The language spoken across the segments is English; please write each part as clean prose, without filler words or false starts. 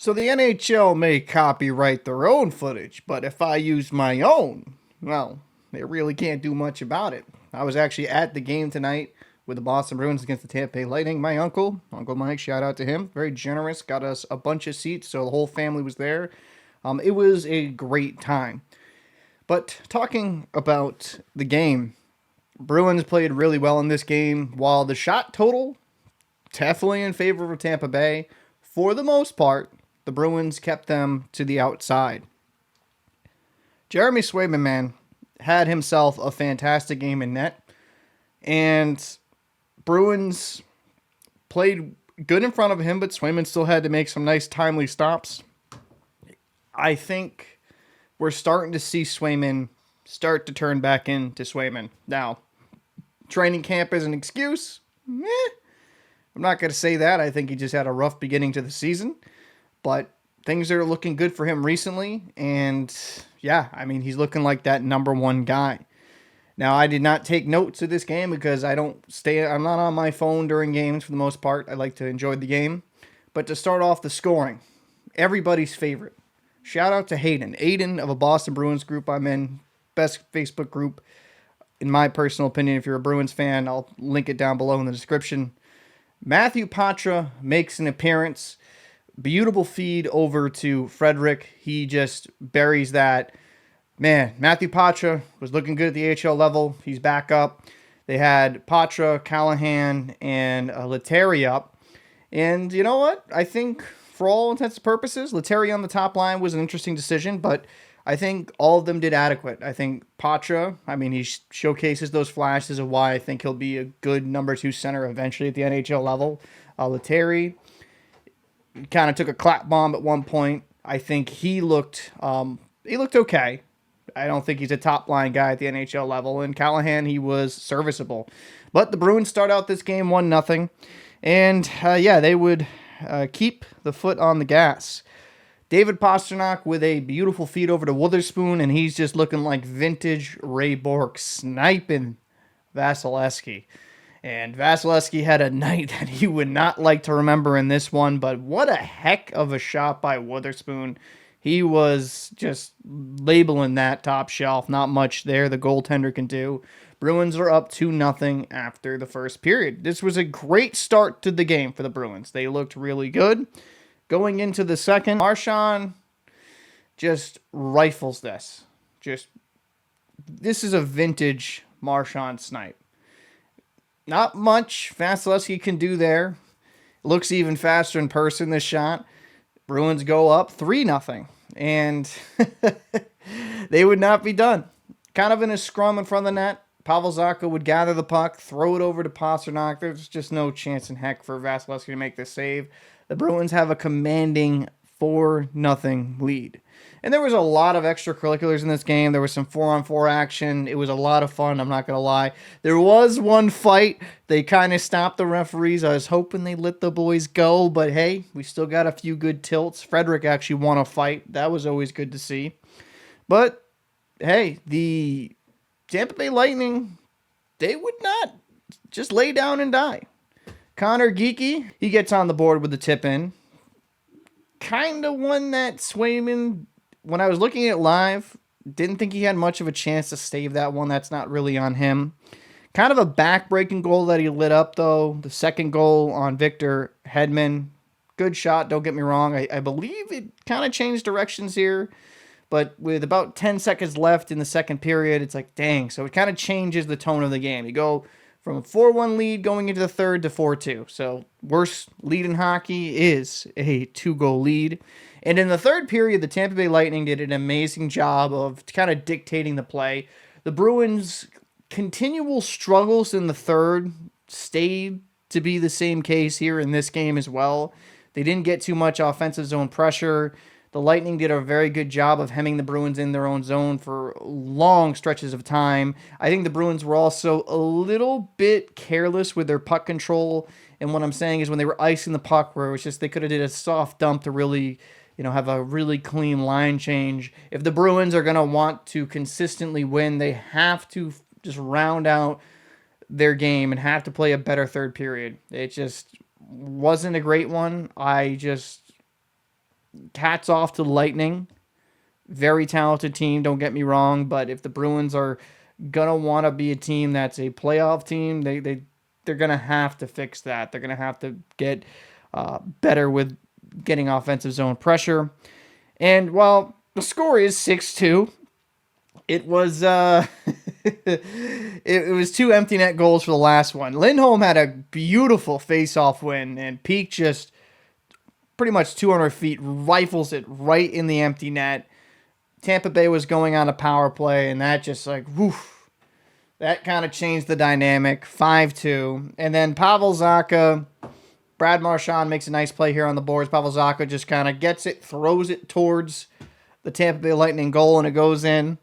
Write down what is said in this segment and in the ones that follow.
So the NHL may copyright their own footage, but if I use my own, well, they really can't do much about it. I was actually at the game tonight with the Boston Bruins against the Tampa Bay Lightning. My Uncle Mike, shout out to him, very generous, got us a bunch of seats, so the whole family was there. It was a great time. But talking about the game, Bruins played really well in this game. While the shot total definitely in favor of Tampa Bay, for the most part, the Bruins kept them to the outside. Jeremy Swayman, man, had himself a fantastic game in net, and Bruins played good in front of him, but Swayman still had to make some nice timely stops. I think we're starting to see Swayman start to turn back into Swayman. Now, training camp is an excuse. I'm not going to say that. I think he just had a rough beginning to the season. But things are looking good for him recently. And yeah, I mean, he's looking like that number one guy. Now, I did not take notes of this game because I'm not on my phone during games for the most part. I like to enjoy the game. But to start off the scoring, everybody's favorite. Shout out to Hayden. Aiden of a Boston Bruins group I'm in. Best Facebook group, in my personal opinion. If you're a Bruins fan, I'll link it down below in the description. Matthew Patra makes an appearance. Beautiful feed over to Frederic. He just buries that. Man, Matthew Patra was looking good at the AHL level. He's back up. They had Patra, Callahan, and Letary up. And you know what? I think for all intents and purposes, Letary on the top line was an interesting decision, but I think all of them did adequate. I think Patra, I mean, he showcases those flashes of why I think he'll be a good number two center eventually at the NHL level. Letary kind of took a clap bomb at one point. I think he looked okay. I don't think he's a top line guy at the NHL level. And Callahan, he was serviceable. But the Bruins start out this game 1-0. And they would keep the foot on the gas. David Pastrnak with a beautiful feed over to Wotherspoon, and he's just looking like vintage Ray Bourque sniping Vasilevskiy. And Vasilevskiy had a night that he would not like to remember in this one, but what a heck of a shot by Wotherspoon. He was just labeling that top shelf. Not much there the goaltender can do. Bruins are up 2-0 after the first period. This was a great start to the game for the Bruins. They looked really good. Going into the second, Marchand just rifles this. This is a vintage Marchand snipe. Not much Vasilevskiy can do there. Looks even faster in person, this shot. Bruins go up 3-0. And they would not be done. Kind of in a scrum in front of the net. Pavel Zacha would gather the puck, throw it over to Pastrnak. There's just no chance in heck for Vasilevskiy to make this save. The Bruins have a commanding 4-0 lead. And there was a lot of extracurriculars in this game. There was some 4-on-4 action. It was a lot of fun, I'm not going to lie. There was one fight. They kind of stopped the referees. I was hoping they let the boys go, but hey, we still got a few good tilts. Frederic actually won a fight. That was always good to see. But hey, the Tampa Bay Lightning, they would not just lay down and die. Conor Geekie, he gets on the board with the tip in. Kind of one that Swayman, when I was looking at it live, didn't think he had much of a chance to save that one. That's not really on him. Kind of a back-breaking goal that he lit up, though. The second goal on Victor Hedman. Good shot, don't get me wrong. I believe it kind of changed directions here. But with about 10 seconds left in the second period, it's like, dang. So it kind of changes the tone of the game. You go from a 4-1 lead going into the third to 4-2. So worst lead in hockey is a 2-goal lead. And in the third period, the Tampa Bay Lightning did an amazing job of kind of dictating the play. The Bruins' continual struggles in the third stayed to be the same case here in this game as well. They didn't get too much offensive zone pressure. The Lightning did a very good job of hemming the Bruins in their own zone for long stretches of time. I think the Bruins were also a little bit careless with their puck control. And what I'm saying is when they were icing the puck, where it was just they could have did a soft dump to really, have a really clean line change. If the Bruins are going to want to consistently win, they have to just round out their game and have to play a better third period. It just wasn't a great one. hats off to the Lightning. Very talented team, don't get me wrong, but if the Bruins are gonna want to be a team that's a playoff team, they're gonna have to fix that. They're gonna have to get better with getting offensive zone pressure. And while the score is 6-2, it was it was 2 empty net goals for the last one. Lindholm had a beautiful face-off win, and Peeke just pretty much 200 feet rifles it right in the empty net. Tampa Bay was going on a power play, and that just like, woof, that kind of changed the dynamic. 5-2. And then Pavel Zacha, Brad Marchand makes a nice play here on the boards. Pavel Zacha just kind of gets it, throws it towards the Tampa Bay Lightning goal, and it goes in.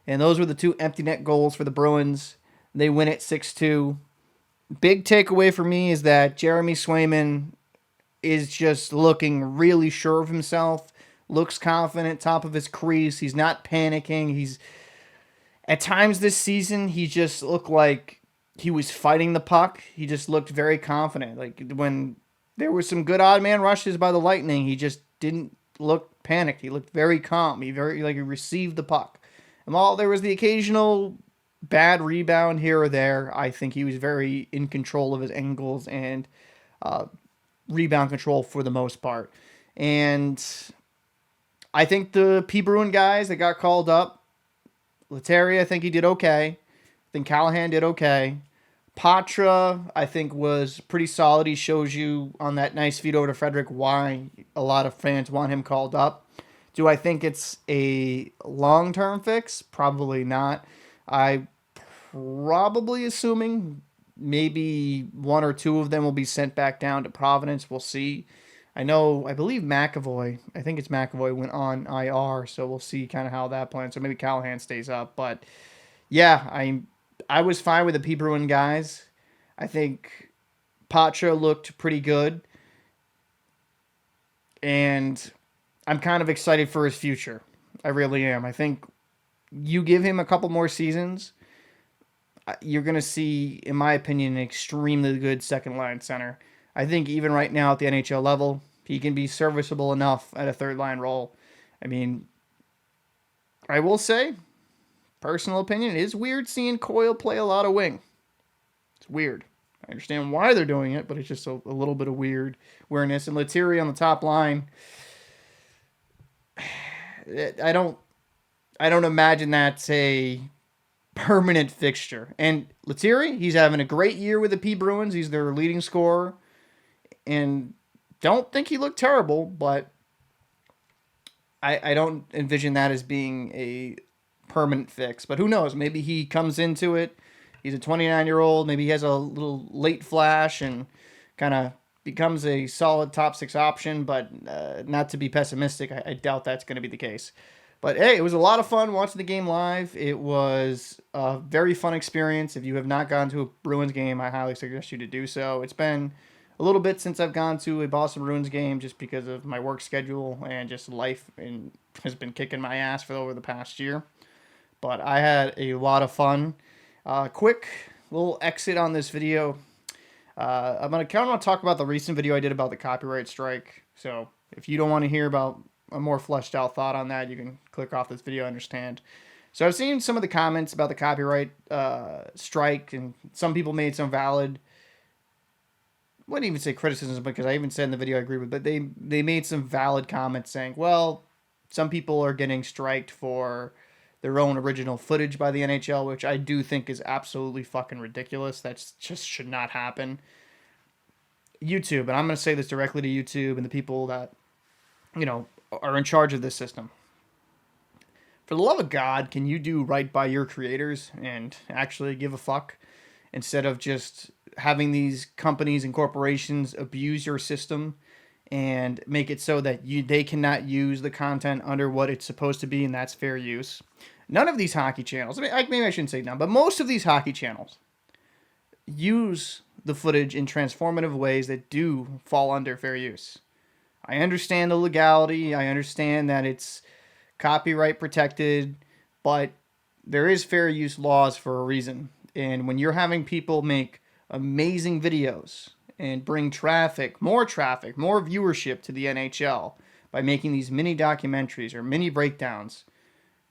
And those were the 2 empty net goals for the Bruins. They win it 6-2. Big takeaway for me is that Jeremy Swayman is just looking really sure of himself. Looks confident, top of his crease. He's not panicking. He's at times this season, he just looked like he was fighting the puck. He just looked very confident. Like when there were some good odd man rushes by the Lightning, he just didn't look panicked. He looked very calm. He received the puck. And while there was the occasional bad rebound here or there, I think he was very in control of his angles and rebound control for the most part. And I think the P. Bruin guys that got called up, Lettieri, I think he did okay. I think Callahan did okay. Patra, I think, was pretty solid. He shows you on that nice feed over to Frederic why a lot of fans want him called up. Do I think it's a long-term fix? Probably not. I probably assuming maybe 1 or 2 of them will be sent back down to Providence. We'll see. I believe McAvoy, I think it's McAvoy, went on IR, so we'll see kind of how that plans. So maybe Callahan stays up. But yeah, I was fine with the P. Bruin guys. I think Patra looked pretty good. And I'm kind of excited for his future. I really am. I think you give him a couple more seasons, you're going to see, in my opinion, an extremely good second-line center. I think even right now at the NHL level, he can be serviceable enough at a third-line role. I mean, I will say, personal opinion, it is weird seeing Coyle play a lot of wing. It's weird. I understand why they're doing it, but it's just a little bit of weirdness. And Lettieri on the top line, I don't imagine that's a permanent fixture. And Lettieri, he's having a great year with the P. Bruins. He's their leading scorer. And don't think he looked terrible, but I don't envision that as being a permanent fix. But who knows? Maybe he comes into it. He's a 29-year-old. Maybe he has a little late flash and kind of becomes a solid top 6 option. But not to be pessimistic, I doubt that's going to be the case. But hey, it was a lot of fun watching the game live. It was a very fun experience. If you have not gone to a Bruins game, I highly suggest you to do so. It's been a little bit since I've gone to a Boston Bruins game just because of my work schedule and just life and has been kicking my ass for over the past year. But I had a lot of fun. Quick little exit on this video. I'm going to kind of talk about the recent video I did about the copyright strike. So if you don't want to hear about a more fleshed out thought on that, you can click off this video, I understand. So I've seen some of the comments about the copyright strike, and some people made some valid, I wouldn't even say criticisms, because I even said in the video I agree with, but they made some valid comments saying, well, some people are getting striked for their own original footage by the NHL, which I do think is absolutely fucking ridiculous. That just should not happen. YouTube, and I'm going to say this directly to YouTube and the people that, are in charge of this system. For the love of God, can you do right by your creators and actually give a fuck instead of just having these companies and corporations abuse your system and make it so that they cannot use the content under what it's supposed to be, and that's fair use. None of these hockey channels, maybe I shouldn't say none, but most of these hockey channels use the footage in transformative ways that do fall under fair use. I understand the legality. I understand that it's copyright protected, but there is fair use laws for a reason. And when you're having people make amazing videos and bring more viewership to the NHL by making these mini documentaries or mini breakdowns.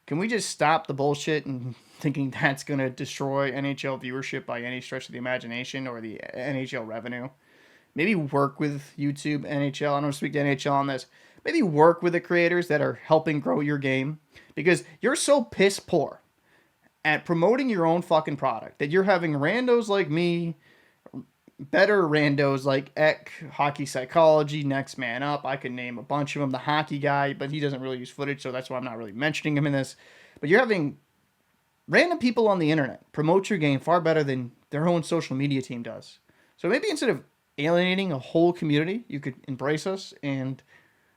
Can we just stop the bullshit and thinking that's going to destroy NHL viewership by any stretch of the imagination or the NHL revenue? Maybe work with YouTube, NHL. I don't speak to NHL on this. Maybe work with the creators that are helping grow your game, because you're so piss poor at promoting your own fucking product that you're having randos like me, better randos like Eck, Hockey Psychology, Next Man Up. I could name a bunch of them. The hockey guy, but he doesn't really use footage, so that's why I'm not really mentioning him in this. But you're having random people on the internet promote your game far better than their own social media team does. So maybe instead of alienating a whole community, you could embrace us and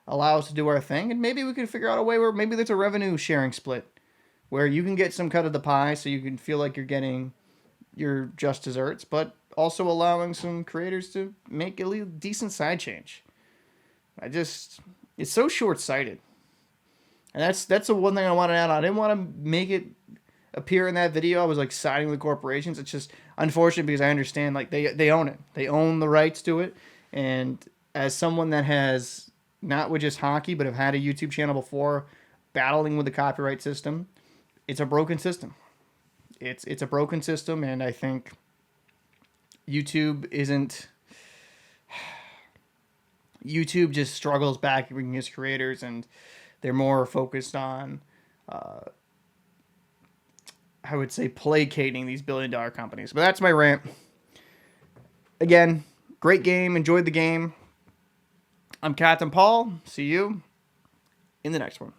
allow us to do our thing, and maybe we could figure out a way where maybe there's a revenue sharing split where you can get some cut of the pie so you can feel like you're getting your just desserts, but also allowing some creators to make a decent side change. It's so short-sighted. And that's the one thing I want to add on. I didn't want to make it appear in that video I was like siding with corporations. It's just unfortunate because I understand like they own it. They own the rights to it. And as someone that has not with just hockey, but have had a YouTube channel before, battling with the copyright system, it's a broken system. It's a broken system, and I think YouTube just struggles backing his creators, and they're more focused on, I would say, placating these billion-dollar companies. But that's my rant. Again, great game. Enjoyed the game. I'm Captain Paul. See you in the next one.